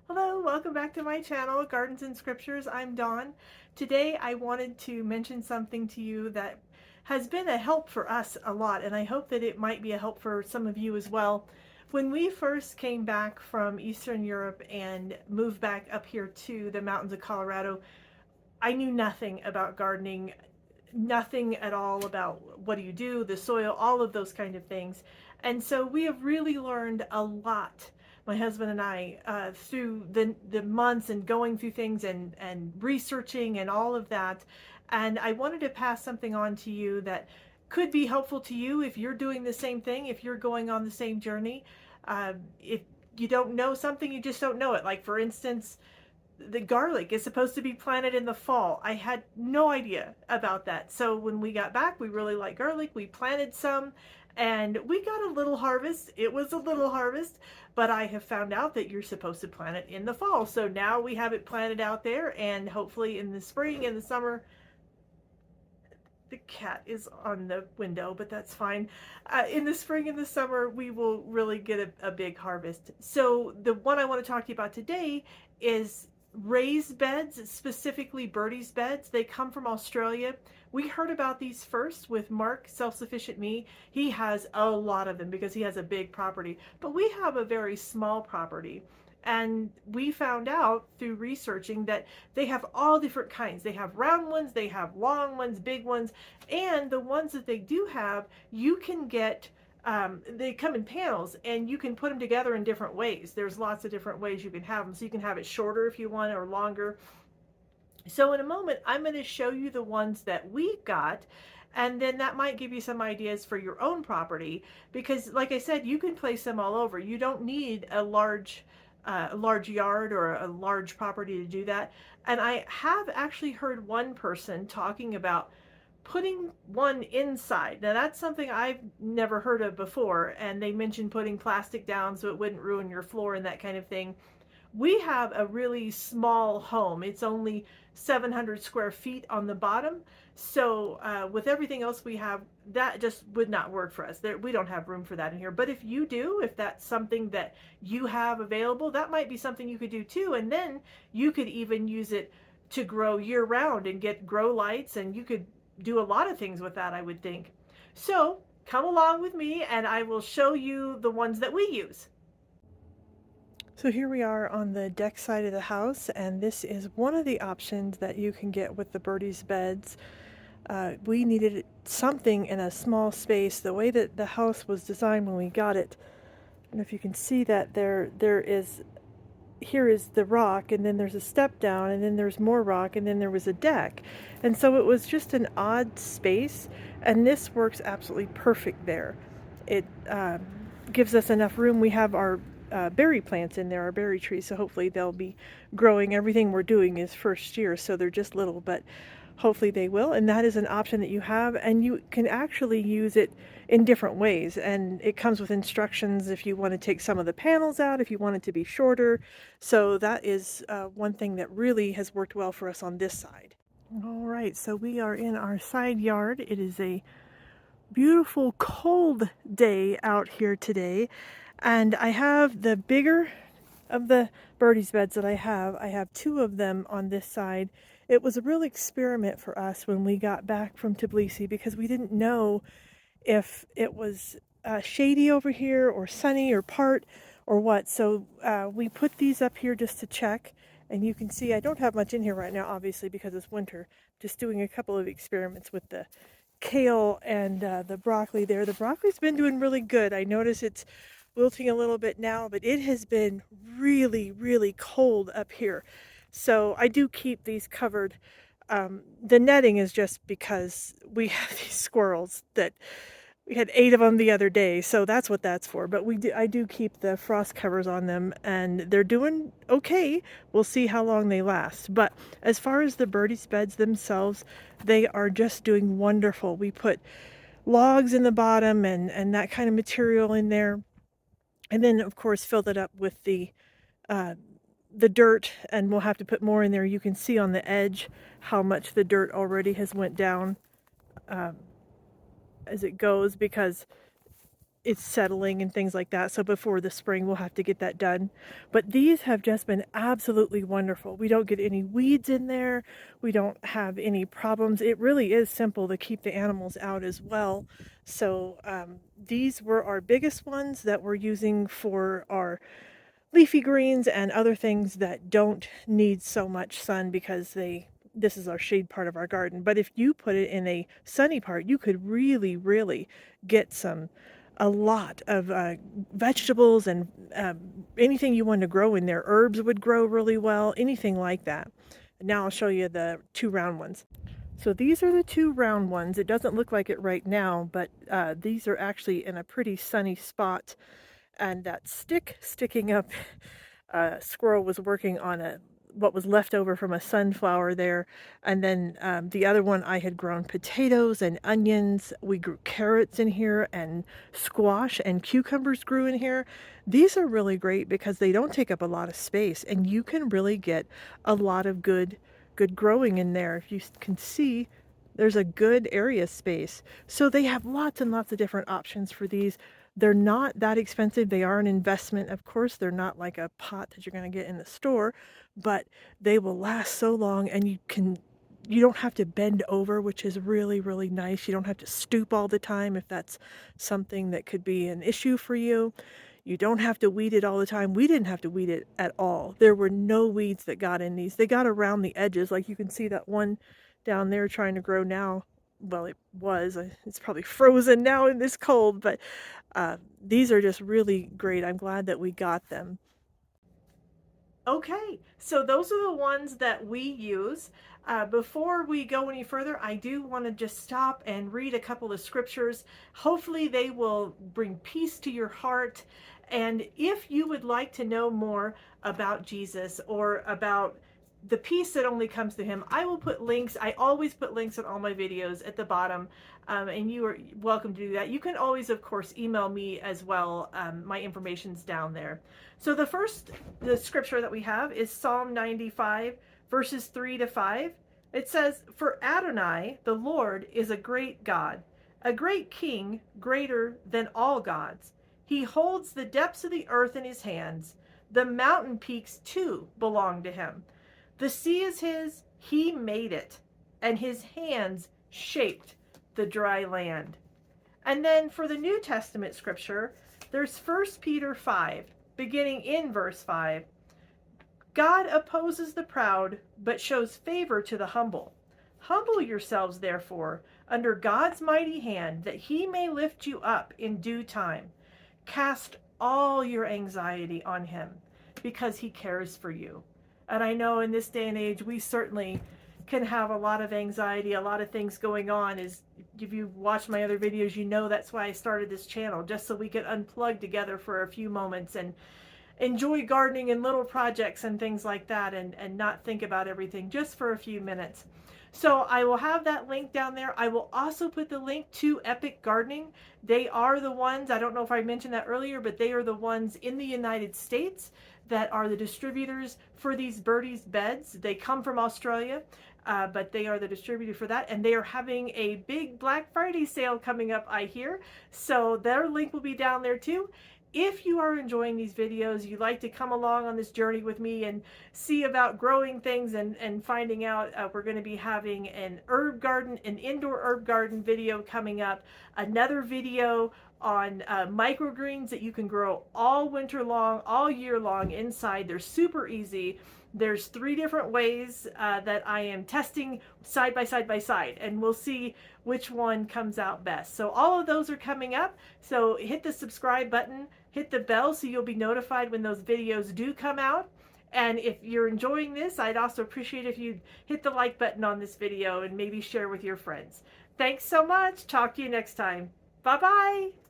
Hello, welcome back to my channel, Gardens and Scriptures. I'm Dawn. Today I wanted to mention something to you that has been a help for us a lot, and I hope that it might be a help for some of you as well. When we first came back from Eastern Europe and moved back up here to the mountains of Colorado, I knew nothing about gardening, nothing at all about what do you do, the soil, all of those kind of things. And so we have really learned a lot, my husband and I, through the months and going through things and researching and all of that. And I wanted to pass something on to you that could be helpful to you if you're doing the same thing, if you're going on the same journey. If you don't know something, you just don't know it. Like, for instance, the garlic is supposed to be planted in the fall. I had no idea about that. So when we got back, we really liked garlic. We planted some and we got a little harvest. It was a little harvest, but I have found out that you're supposed to plant it in the fall. So now we have it planted out there, and hopefully in the spring and the summer, the cat is on the window, but that's fine. In the spring and the summer, we will really get a big harvest. So the one I want to talk to you about today is raised beds, specifically Birdies Beds. They come from Australia. We heard about these first with Mark, Self-Sufficient Me. He has a lot of them because he has a big property, but we have a very small property. And we found out through researching that they have all different kinds. They have round ones, they have long ones, big ones, and the ones that they do have, you can get, they come in panels and you can put them together in different ways. There's lots of different ways you can have them. So you can have it shorter if you want or longer. So in a moment, I'm going to show you the ones that we got, and then that might give you some ideas for your own property, because like I said, you can place them all over. You don't need a large yard or a large property to do that. And I have actually heard one person talking about putting one inside. Now that's something I've never heard of before, and they mentioned putting plastic down so it wouldn't ruin your floor and that kind of thing. We have a really small home. It's only 700 square feet on the bottom. So with everything else we have, that just would not work for us. We don't have room for that in here. But if you do, if that's something that you have available, that might be something you could do too. And then you could even use it to grow year round and get grow lights. And you could do a lot of things with that, I would think. So come along with me and I will show you the ones that we use. So here we are on the deck side of the house, and this is one of the options that you can get with the Birdies Beds. We needed something in a small space. The way that the house was designed when we got it, I don't know if you can see that here is the rock, and then there's a step down, and then there's more rock, and then there was a deck. And so it was just an odd space, and this works absolutely perfect there. It gives us enough room. We have our berry plants in there, our berry trees, so hopefully they'll be growing. Everything we're doing is first year, so they're just little, but hopefully they will. And that is an option that you have, and you can actually use it in different ways, and it comes with instructions if you want to take some of the panels out, if you want it to be shorter. So that is one thing that really has worked well for us on this side. All right, so we are in our side yard. It is a beautiful cold day out here today, and I have the bigger of the Birdies Beds that I have two of them on this side. It was a real experiment for us when we got back from Tbilisi, because we didn't know if it was shady over here or sunny or part or what. So we put these up here just to check, and you can see I don't have much in here right now, obviously, because it's winter. Just doing a couple of experiments with the kale and the broccoli there. The broccoli's been doing really good. I notice it's wilting a little bit now, but it has been really, really cold up here. So I do keep these covered. The netting is just because we have these squirrels that we had 8 of them the other day, so that's what that's for. But I do keep the frost covers on them, and they're doing okay. We'll see how long they last. But as far as the Birdies Beds themselves, they are just doing wonderful. We put logs in the bottom and that kind of material in there, and then of course filled it up with the dirt, and we'll have to put more in there. You can see on the edge how much the dirt already has went down as it goes, because it's settling and things like that. So before the spring, we'll have to get that done. But these have just been absolutely wonderful. We don't get any weeds in there. We don't have any problems. It really is simple to keep the animals out as well. So these were our biggest ones that we're using for our leafy greens and other things that don't need so much sun because this is our shade part of our garden. But if you put it in a sunny part, you could really get a lot of vegetables and anything you want to grow in there. Herbs would grow really well, anything like that. Now I'll show you the two round ones. So these are the two round ones. It doesn't look like it right now, but these are actually in a pretty sunny spot. And that stick sticking up, squirrel was working on what was left over from a sunflower there. And then the other one, I had grown potatoes and onions. We grew carrots in here, and squash and cucumbers grew in here. These are really great because they don't take up a lot of space, and you can really get a lot of good growing in there. If you can see, there's a good area space. So they have lots and lots of different options for these. They're not that expensive. They are an investment. Of course, they're not like a pot that you're going to get in the store, but they will last so long, and you don't have to bend over, which is really nice. You don't have to stoop all the time if that's something that could be an issue for you. You don't have to weed it all the time. We didn't have to weed it at all. There were no weeds that got in these. They got around the edges. Like you can see that one down there trying to grow now. Well, it was. It's probably frozen now in this cold, but these are just really great. I'm glad that we got them. Okay, so those are the ones that we use. Before we go any further, I do want to just stop and read a couple of scriptures. Hopefully they will bring peace to your heart. And if you would like to know more about Jesus or about the peace that only comes to him, I will put links. I always put links on all my videos at the bottom, and you are welcome to do that. You can always, of course, email me as well. My information's down there. So the scripture that we have is Psalm 95, verses 3-5. It says, "For Adonai, the Lord, is a great God, a great king, greater than all gods. He holds the depths of the earth in his hands. The mountain peaks too belong to him. The sea is his, he made it, and his hands shaped the dry land." And then for the New Testament scripture, there's 1 Peter 5, beginning in verse 5. "God opposes the proud, but shows favor to the humble. Humble yourselves, therefore, under God's mighty hand, that he may lift you up in due time. Cast all your anxiety on him, because he cares for you." And I know in this day and age, we certainly can have a lot of anxiety, a lot of things going on. If you watch my other videos, you know that's why I started this channel, just so we could unplug together for a few moments and enjoy gardening and little projects and things like that, and not think about everything just for a few minutes. So I will have that link down there. I will also put the link to Epic Gardening. They are the ones, I don't know if I mentioned that earlier, but they are the ones in the United States that are the distributors for these Birdies Beds. They come from Australia, but they are the distributor for that, and they are having a big Black Friday sale coming up, I hear. So their link will be down there too. If you are enjoying these videos, you'd like to come along on this journey with me and see about growing things and finding out, we're going to be having an indoor herb garden video coming up, another video on microgreens that you can grow all winter long, all year long inside. They're super easy. There's 3 different ways that I am testing side by side, and we'll see which one comes out best. So all of those are coming up. So hit the subscribe button, hit the bell so you'll be notified when those videos do come out. And if you're enjoying this, I'd also appreciate if you'd hit the like button on this video and maybe share with your friends. Thanks so much. Talk to you next time. Bye-bye.